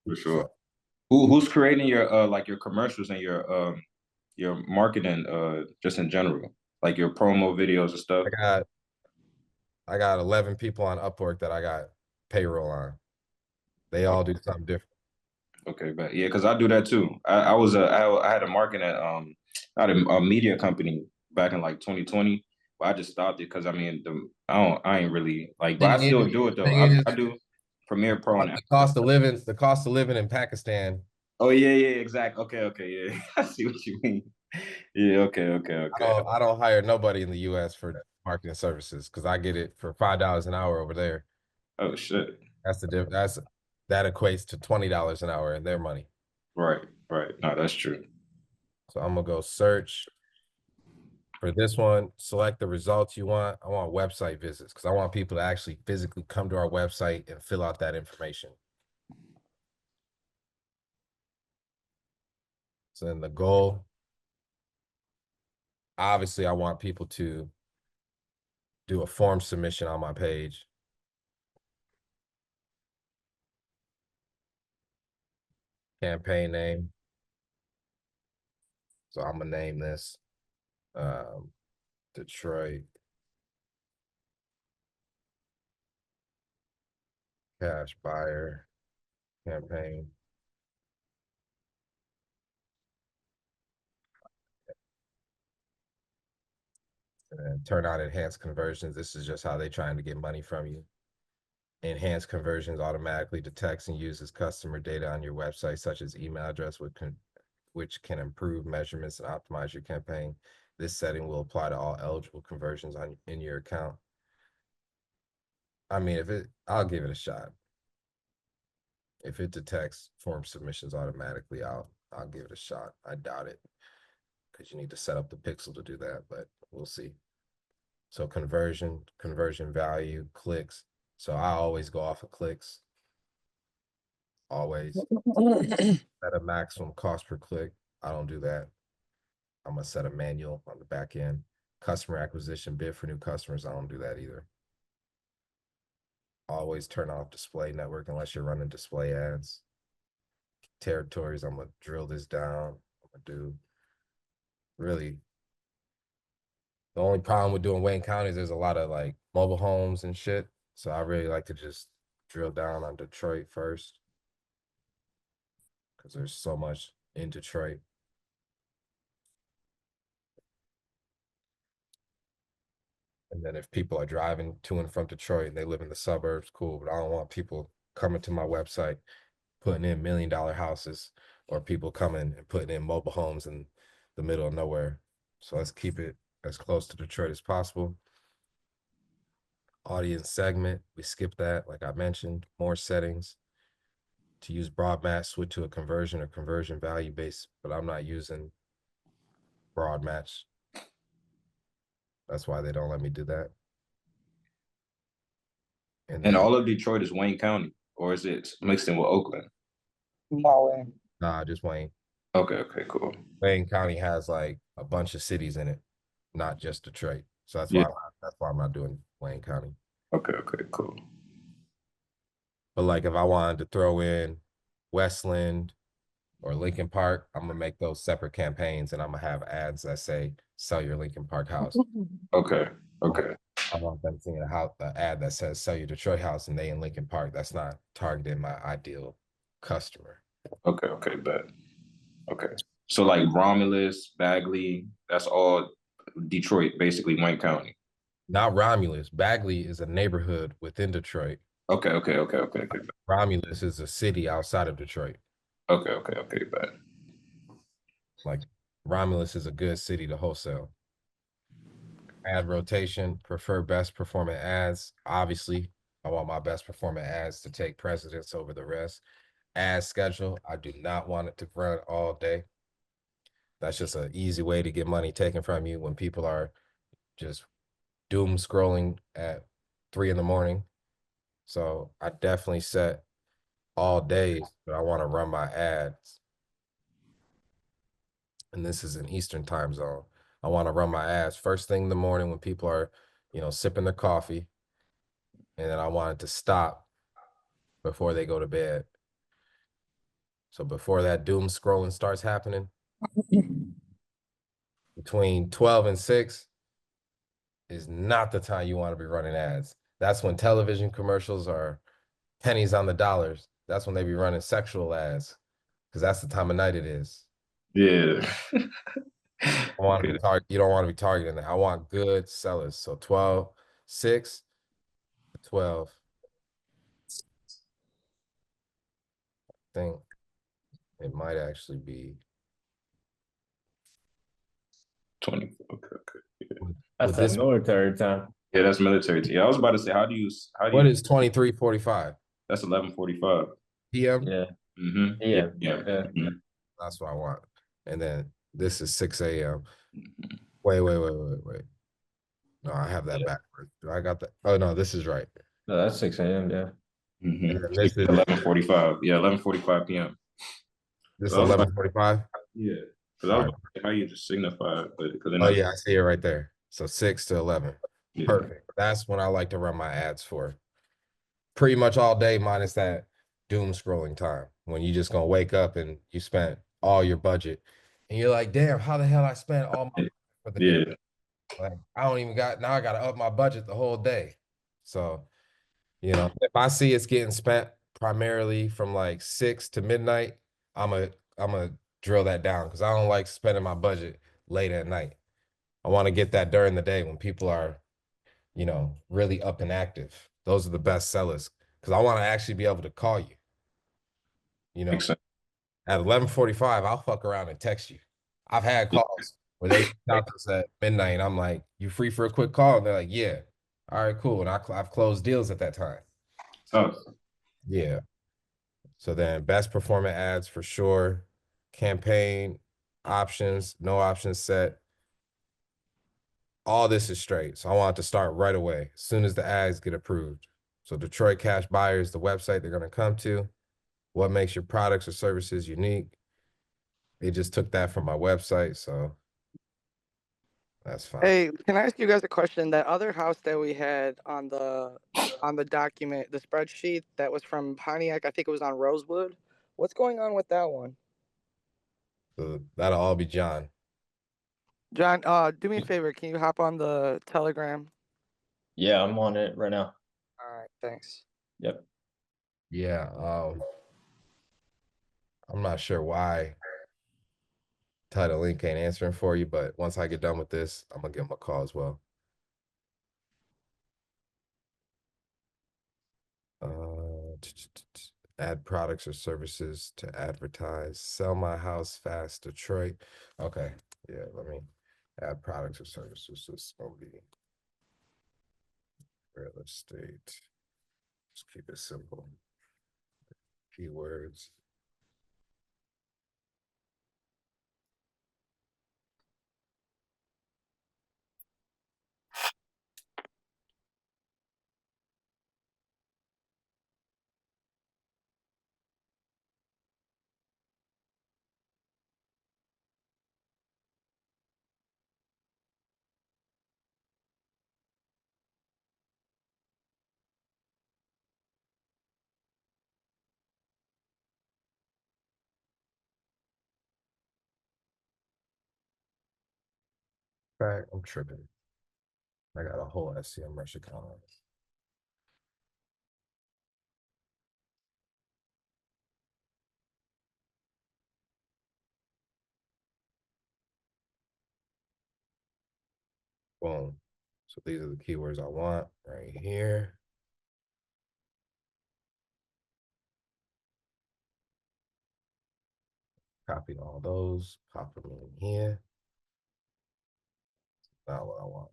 for sure. So Who's creating your like your commercials and your marketing just in general, like your promo videos and stuff? I got I got 11 people on Upwork that I got payroll on. They Oh, all do something different. okay, but yeah, because I do that too. I had a marketing I had a media company back in like 2020, but I just stopped it because I mean I ain't really like, but I Thing still is, do it though. thing I is, do Premiere Pro and the cost of living in Pakistan. oh yeah, exactly. Okay, yeah. I see what you mean. Yeah, okay. I don't hire nobody in the US for marketing services because I get it for $5 an hour over there. Oh shit. That's the diff that's that equates to $20 an hour in their money. Right. No, that's true. So I'm gonna go search for this one, select the results you want. I want website visits because I want people to actually physically come to our website and fill out that information. So then the goal, obviously, I want people to do a form submission on my page. Campaign name. So I'm gonna name this um, Detroit Cash Buyer Campaign. And then turn on enhanced conversions. This is just how they trying to get money from you. Enhanced conversions automatically detects and uses customer data on your website, such as email address, which can improve measurements and optimize your campaign. This setting will apply to all eligible conversions in your account. I mean, I'll give it a shot. If it detects form submissions automatically, I'll give it a shot. I doubt it because you need to set up the pixel to do that, but we'll see. So conversion value, clicks. So I always go off of clicks, always. Set a maximum cost per click. I don't do that. I'm gonna set a manual on the back end. Customer acquisition bid for new customers. I don't do that either. Always turn off display network unless you're running display ads. Territories, I'm gonna drill this down. I'm gonna do really the only problem with doing Wayne County is there's a lot of like mobile homes and shit. So I really like to just drill down on Detroit first because there's so much in Detroit. And then if people are driving to and from Detroit and they live in the suburbs, cool. But I don't want people coming to my website putting in $1 million houses or people coming and putting in mobile homes in the middle of nowhere. So let's keep it as close to Detroit as possible. Audience segment, we skip that, like I mentioned. More settings. To use broad match, switch to a conversion or conversion value base, but I'm not using broad match. That's why they don't let me do that. And And then, all of Detroit is Wayne County, or is it mixed in with Oakland? nah, just Wayne. Okay, cool. Wayne County has like a bunch of cities in it, not just Detroit. So Yeah. that's why I'm not doing Wayne County. Okay, cool. But like if I wanted to throw in Westland or Lincoln Park, I'm gonna make those separate campaigns and I'm gonna have ads that say sell your Lincoln Park house. Okay, I okay, want them seeing a house, an ad that says sell your Detroit house and they in Lincoln Park. That's not targeting my ideal customer. okay, bet. Okay. So like Romulus, Bagley, that's all Detroit, basically Wayne County. Not Romulus. Bagley is a neighborhood within Detroit. Okay. Romulus is a city outside of Detroit. Okay, bet. Like Romulus is a good city to wholesale. Ad rotation, prefer best performing ads. Obviously, I want my best performing ads to take precedence over the rest. Ad schedule, I do not want it to run all day. That's just an easy way to get money taken from you when people are just doom scrolling at 3 in the morning. So I definitely set all days, but I want to run my ads. And this is an Eastern time zone. I want to run my ads first thing in the morning when people are, sipping their coffee. And then I want it to stop before they go to bed. So before that doom scrolling starts happening, between 12 and 6 is not the time you want to be running ads. That's when television commercials are pennies on the dollars. That's when they be running sexual ads because that's the time of night it is. Yeah. I want to be you don't want to be targeting that. I want good sellers. So 12, 6 to 12. I think it might actually be 20. Okay, okay. That's that military time. Yeah, that's military. Yeah, I was about to say, how do you what is 23:45? That's 11:45 p.m. Yeah. Mm-hmm. Yeah. Yeah. Mm-hmm. That's what I want. And then this is 6 a.m. Mm-hmm. Wait. No, I have that backwards. Do I got that? Oh no, this is right. No, that's 6 a.m. Yeah. Mm-hmm. And then this is 11:45. Yeah, 11:45 p.m. this So I was about, 11:45. yeah, because I was about to say how you just signify it, but because Oh yeah, I see it right there. So 6 to 11. yeah. Perfect. That's when I like to run my ads for. Pretty much all day, minus that doom scrolling time when you just gonna wake up and you spent all your budget, and you're like, damn, how the hell I spent all my for the day? Yeah. Like I don't even got now. I got to up my budget the whole day. So if I see it's getting spent primarily from like 6 to midnight, I'm a drill that down because I don't like spending my budget late at night. I want to get that during the day when people are, really up and active. Those are the best sellers because I want to actually be able to call you. Makes sense. At 11:45, I'll fuck around and text you. I've had calls where they reach out to us at midnight, and I'm like, "You free for a quick call?" And they're like, "Yeah." All right, cool. And I've closed deals at that time. Tough. Yeah. So then best performing ads for sure. Campaign options, no options set. All this is straight. So I want it to start right away as soon as the ads get approved. So Detroit Cash Buyers, the website they're going to come to. What makes your products or services unique? They just took that from my website, so that's fine. Hey, can I ask you guys a question? That other house that we had on the document, the spreadsheet that was from Pontiac, I think it was on Rosewood. What's going on with that one? So that'll all be John. John, do me a favor. Can you hop on the Telegram? Yeah, I'm on it right now. All right, thanks. Yep. Yeah, I'm not sure why Title Link ain't answering for you, but once I get done with this, I'm gonna give him a call as well. Add products or services to advertise. Sell my house fast, Detroit. Okay, yeah, let me add products or services. This is gonna be real estate. Just keep it simple. Keywords. Fact, I'm tripping. I got a whole SCM rush account. Boom. So these are the keywords I want right here. Copy all those, pop them in here. Not what I want.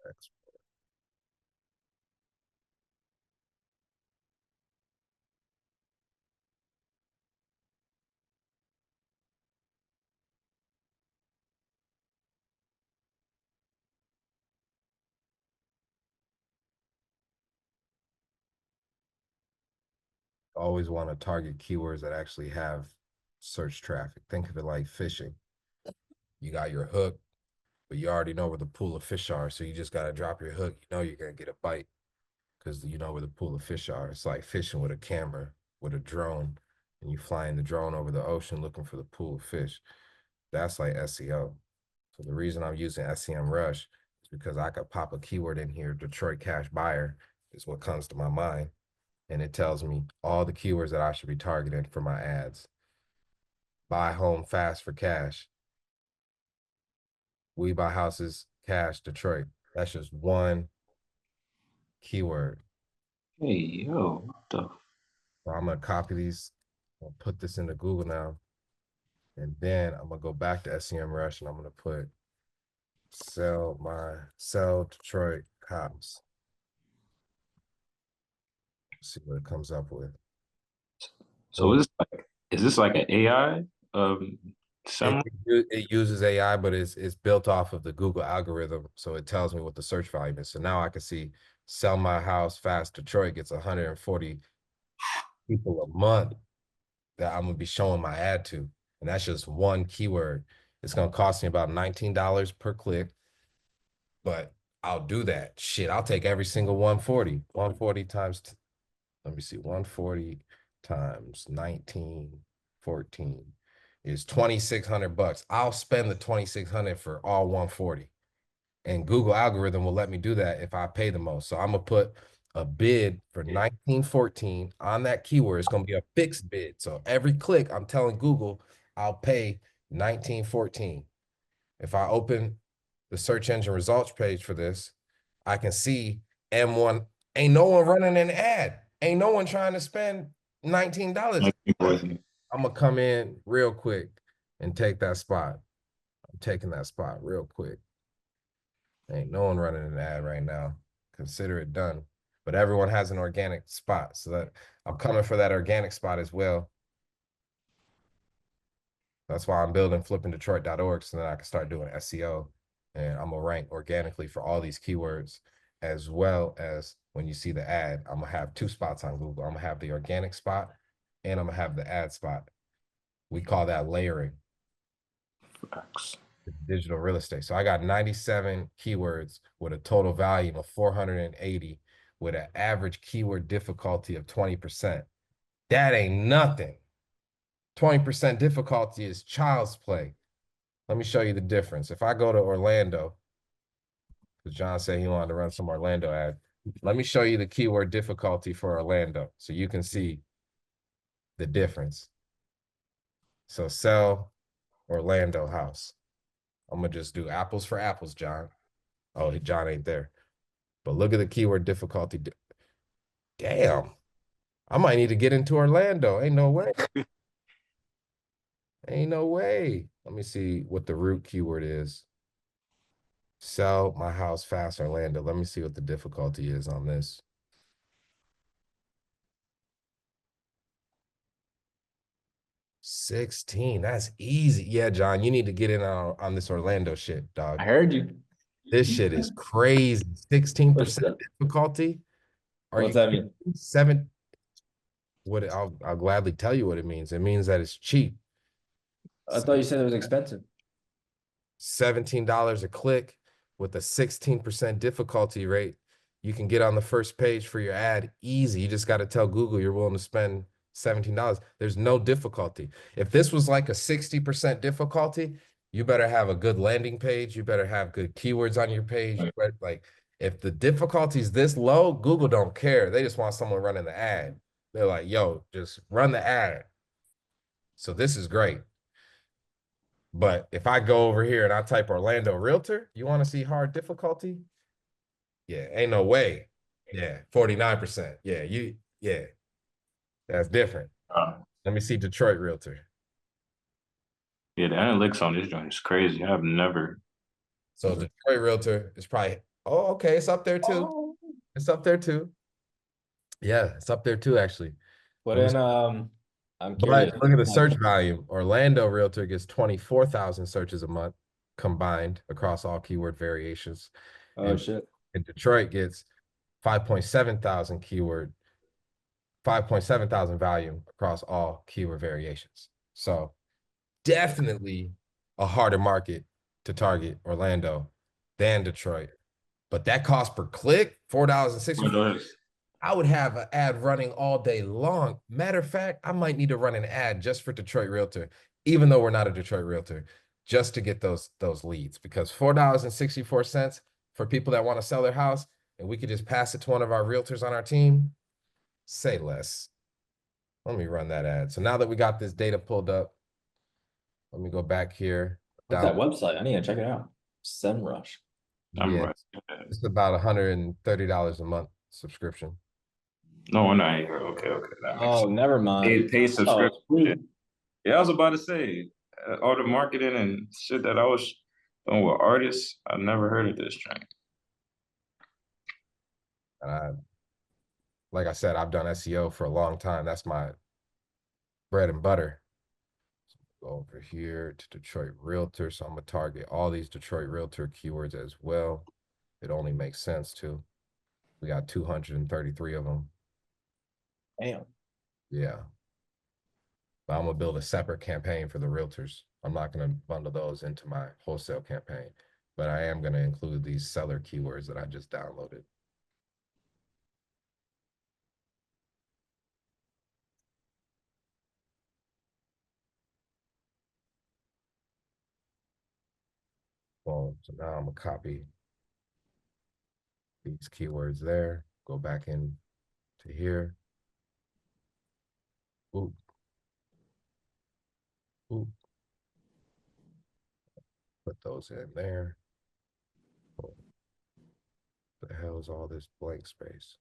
Export. Always want to target keywords that actually have search traffic. Think of it like fishing. You got your hook, but you already know where the pool of fish are. So you just got to drop your hook. You know you're going to get a bite because you know where the pool of fish are. It's like fishing with a camera, with a drone, and you flying the drone over the ocean looking for the pool of fish. That's like SEO. So the reason I'm using SEM Rush is because I could pop a keyword in here, Detroit cash buyer is what comes to my mind. And it tells me all the keywords that I should be targeting for my ads. Buy home fast for cash. We buy houses cash Detroit. That's just one keyword. Hey, yo, what the? So I'm gonna copy these, I'll put this into Google now. And then I'm gonna go back to SEM Rush and I'm gonna put sell Detroit house. See what it comes up with. So is this like an AI semi? It uses AI, but it's built off of the Google algorithm. So it tells me what the search volume is. So now I can see sell my house fast Detroit gets 140 people a month that I'm gonna be showing my ad to. And that's just one keyword. It's gonna cost me about $19 per click, but I'll do that. Shit, I'll take every single 140. 140 times, let me see, 140 times 1914 is 2,600 bucks. I'll spend the 2,600 for all 140. And Google algorithm will let me do that if I pay the most. So I'm gonna put a bid for 1914 on that keyword. It's gonna be a fixed bid. So every click, I'm telling Google, I'll pay 1914. If I open the search engine results page for this, I can see M1. Ain't no one running an ad. Ain't no one trying to spend $19. I'm gonna come in real quick and take that spot. I'm taking that spot real quick. Ain't no one running an ad right now. Consider it done. But everyone has an organic spot. So that I'm coming for that organic spot as well. That's why I'm building flippingdetroit.org so that I can start doing SEO. And I'm gonna rank organically for all these keywords, as well as when you see the ad, I'm gonna have two spots on Google. I'm gonna have the organic spot and I'm gonna have the ad spot. We call that layering. Facts. Digital real estate. So I got 97 keywords with a total volume of 480 with an average keyword difficulty of 20%. That ain't nothing. 20% difficulty is child's play. Let me show you the difference. If I go to Orlando, because John said he wanted to run some Orlando ad. Let me show you the keyword difficulty for Orlando so you can see the difference. So sell Orlando house. I'm gonna just do apples for apples, John. Oh, John ain't there. But look at the keyword difficulty. Damn. I might need to get into Orlando. Ain't no way. Ain't no way. Let me see what the root keyword is. Sell my house fast, Orlando. Let me see what the difficulty is on this. $16. That's easy. Yeah, John, you need to get in on this Orlando shit, dog. I heard you. This shit is crazy. 16% difficulty. What's that mean? 7. What I'll gladly tell you what it means. It means that it's cheap. I thought you said it was expensive. $17 a click with a 16% difficulty rate. You can get on the first page for your ad easy. You just got to tell Google you're willing to spend $17. There's no difficulty. If this was like a 60% difficulty, you better have a good landing page. You better have good keywords on your page. You better, like, if the difficulty is this low, Google don't care. They just want someone running the ad. They're like, yo, just run the ad. So this is great. But if I go over here and I type Orlando Realtor, you want to see hard difficulty? Yeah, ain't no way. Yeah, 49%. Yeah, that's different. Let me see Detroit Realtor. Yeah, the analytics on this joint is crazy. I've never. So Detroit Realtor is probably, oh, okay, it's up there too. It's up there too. Yeah, it's up there too, actually. But then, I'm curious. But look at the search volume. Orlando Realtor gets 24,000 searches a month combined across all keyword variations. Oh, shit. And Detroit gets 5.7 thousand volume across all keyword variations. So definitely a harder market to target Orlando than Detroit. But that cost per click, $4.60. I would have an ad running all day long. Matter of fact, I might need to run an ad just for Detroit Realtor, even though we're not a Detroit Realtor, just to get those leads. Because $4.64 for people that want to sell their house, and we could just pass it to one of our realtors on our team, say less. Let me run that ad. So now that we got this data pulled up, let me go back here. What's that website? I need to check it out. SEMrush. Yeah, it's about $130 a month subscription. No, we're not here. Okay. Oh, never mind. Paid subscription. Yeah, I was about to say, all the marketing and shit that I was doing with artists, I never heard of this train. Like I said, I've done SEO for a long time. That's my bread and butter. So go over here to Detroit Realtor. So I'm gonna target all these Detroit Realtor keywords as well. It only makes sense to. We got 233 of them. Damn. Yeah. But I'm gonna build a separate campaign for the realtors. I'm not gonna bundle those into my wholesale campaign, but I am gonna include these seller keywords that I just downloaded. Well, so now I'm gonna copy these keywords there, go back in to here. Oop. Oop. Put those in there. What the hell is all this blank space?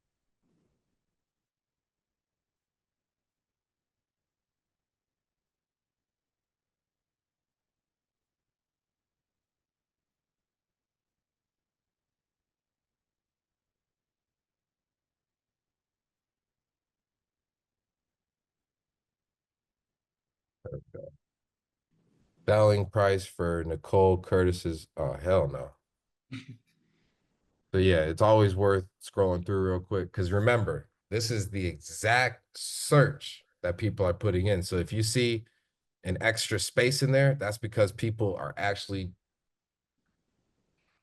Selling price for Nicole Curtis's, oh, hell no. So yeah, it's always worth scrolling through real quick. Because remember, this is the exact search that people are putting in. So if you see an extra space in there, that's because people are actually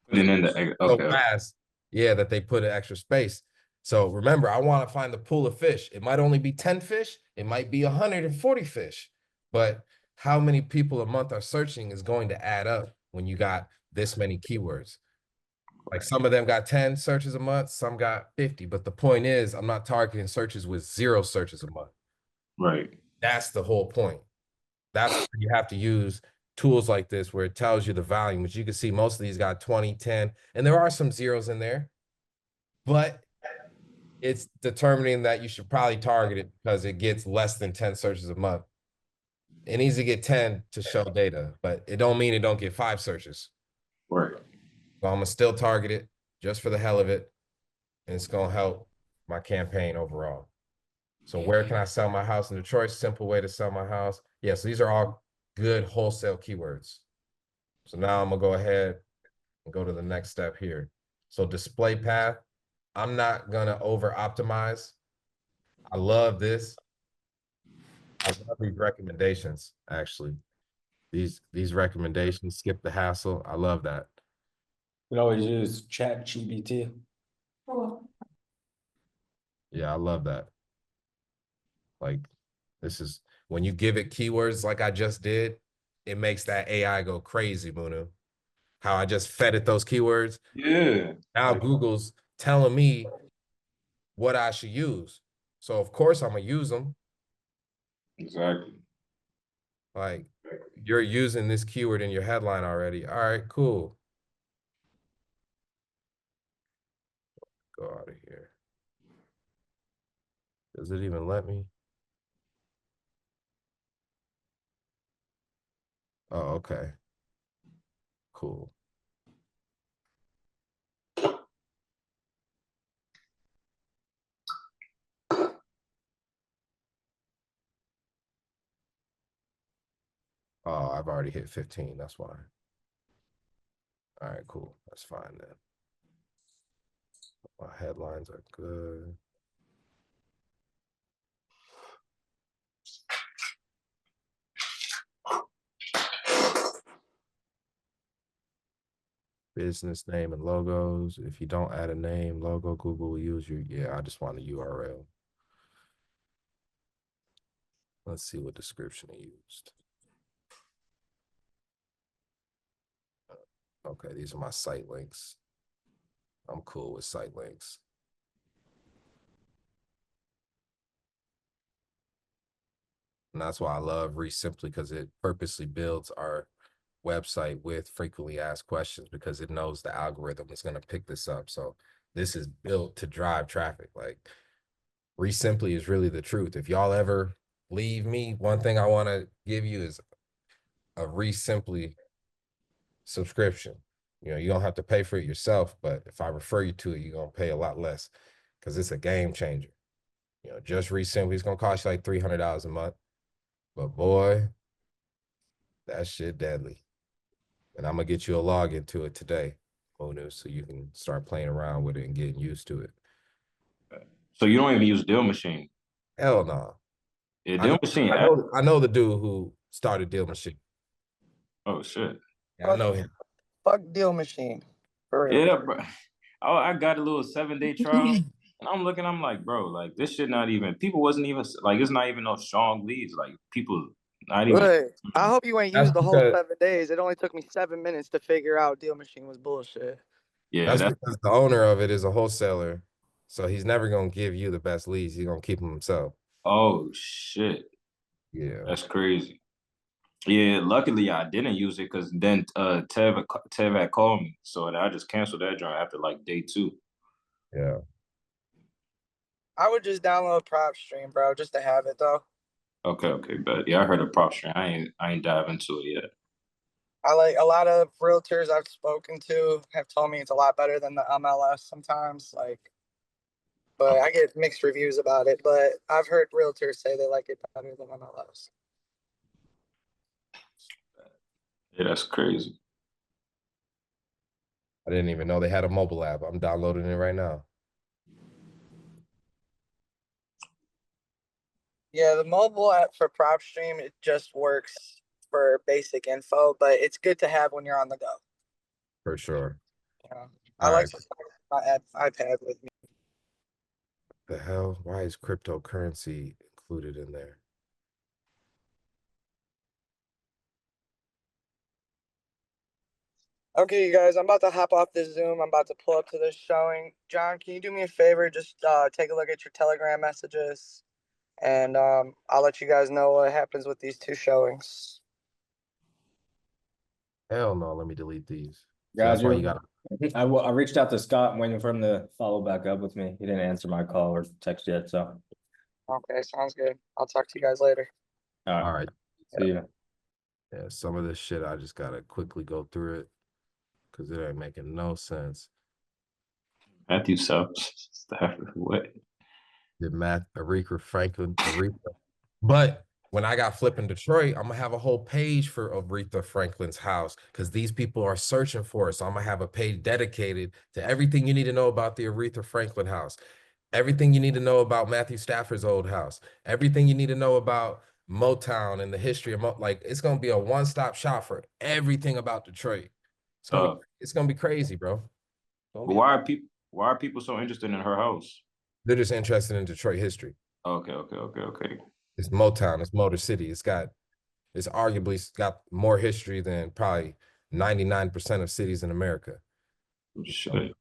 Putting in the so fast, yeah, that they put an extra space. So remember, I want to find the pool of fish. It might only be 10 fish, it might be 140 fish, but how many people a month are searching is going to add up when you got this many keywords. Like some of them got 10 searches a month, some got 50. But the point is, I'm not targeting searches with 0 searches a month. Right. That's the whole point. That's where you have to use tools like this where it tells you the volume, which you can see most of these got 20, 10, and there are some zeros in there, but it's determining that you should probably target it because it gets less than 10 searches a month. It needs to get 10 to show data, but it don't mean it don't get 5 searches. Right. So I'm gonna still target it just for the hell of it, and it's gonna help my campaign overall. So where can I sell my house in Detroit? Simple way to sell my house. Yes, these are all good wholesale keywords. So now I'm gonna go ahead and go to the next step here. So display path, I'm not gonna over optimize. I love this. I love these recommendations, actually. These recommendations, skip the hassle. I love that. We can always use ChatGPT. Yeah, I love that. Like, this is when you give it keywords like I just did, it makes that AI go crazy, Munu. How I just fed it those keywords. Yeah. Now Google's telling me what I should use. So of course I'm gonna use them. Exactly. Like, you're using this keyword in your headline already. All right, cool. Go out of here. Does it even let me? Oh, okay. Cool. Oh, I've already hit 15. That's why. All right, cool. That's fine then. My headlines are good. Business name and logos. If you don't add a name, logo, Google will use your, yeah, I just want a URL. Let's see what description he used. Okay, these are my site links. I'm cool with site links. And that's why I love Resimply, because it purposely builds our website with frequently asked questions, because it knows the algorithm is going to pick this up. So this is built to drive traffic. Like, Resimply is really the truth. If y'all ever leave me, one thing I want to give you is a Resimply subscription. You know, you don't have to pay for it yourself, but if I refer you to it, you're going to pay a lot less, because it's a game changer. You know, just Resimply is going to cost you like $300 a month. But boy, that shit deadly. And I'm going to get you a login to it today, Onu, so you can start playing around with it and getting used to it. So you don't even use Deal Machine? Hell no. Yeah, Deal Machine. I know the dude who started Deal Machine. Oh shit. Yeah, I know him. Fuck Deal Machine. For real. Yeah, bro. Oh, I got a little 7-day trial, and I'm looking. I'm like, bro, like this shit not even. People wasn't even like it's not even no strong leads. Like people not even. Good. I hope you ain't That's used the whole because- 7 days. It only took me 7 minutes to figure out Deal Machine was bullshit. Yeah, That's because the owner of it is a wholesaler, so he's never gonna give you the best leads. He's gonna keep them himself. oh shit, Yeah. that's crazy. Yeah, luckily I didn't use it because then Tev had called me, so I just canceled that joint after like day 2. Yeah. I would just download PropStream, bro, just to have it though. Okay, but yeah, I heard of prop stream. I ain't dive into it yet. I like a lot of realtors I've spoken to have told me it's a lot better than the MLS sometimes. Like, but I get mixed reviews about it. But I've heard realtors say they like it better than MLS. Yeah, that's crazy. I didn't even know they had a mobile app. I'm downloading it right now. Yeah, the mobile app for PropStream, it just works for basic info, but it's good to have when you're on the go. For sure. You know? I All like right. to have my iPad with me. The hell? Why is cryptocurrency included in there? Okay, you guys, I'm about to hop off this Zoom. I'm about to pull up to this showing. John, can you do me a favor? Just take a look at your Telegram messages, and I'll let you guys know what happens with these 2 showings. Hell no, let me delete these. So Guys, that's why you got I reached out to Scott. I'm waiting for him to follow back up with me. He didn't answer my call or text yet, so. Okay, sounds good. I'll talk to you guys later. all right. See you. Yeah, some of this shit I just gotta quickly go through it because it ain't making no sense. Matthew Subs. What? Did Aretha Franklin, but when I got flipping Detroit, I'm gonna have a whole page for Aretha Franklin's house because these people are searching for it. So I'm gonna have a page dedicated to everything you need to know about the Aretha Franklin house, everything you need to know about Matthew Stafford's old house, everything you need to know about Motown and the history of like it's gonna be a one-stop shop for everything about Detroit. It's gonna be crazy, bro. But why are people so interested in her house? They're just interested in Detroit history. Okay. It's Motown, it's Motor City. It's arguably got more history than probably 99% of cities in America. Shit.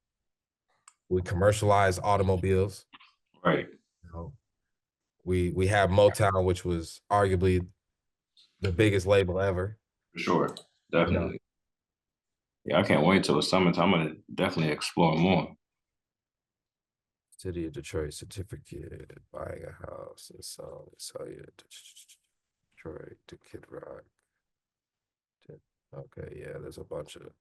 We commercialize automobiles. Right. You know, we have Motown, which was arguably the biggest label ever. For sure. Definitely. You know? Yeah, I can't wait till the summertime. I'm gonna definitely explore more. City of Detroit certificate, buying a house and sell you Detroit to Kid Rock. Okay, yeah, there's a bunch of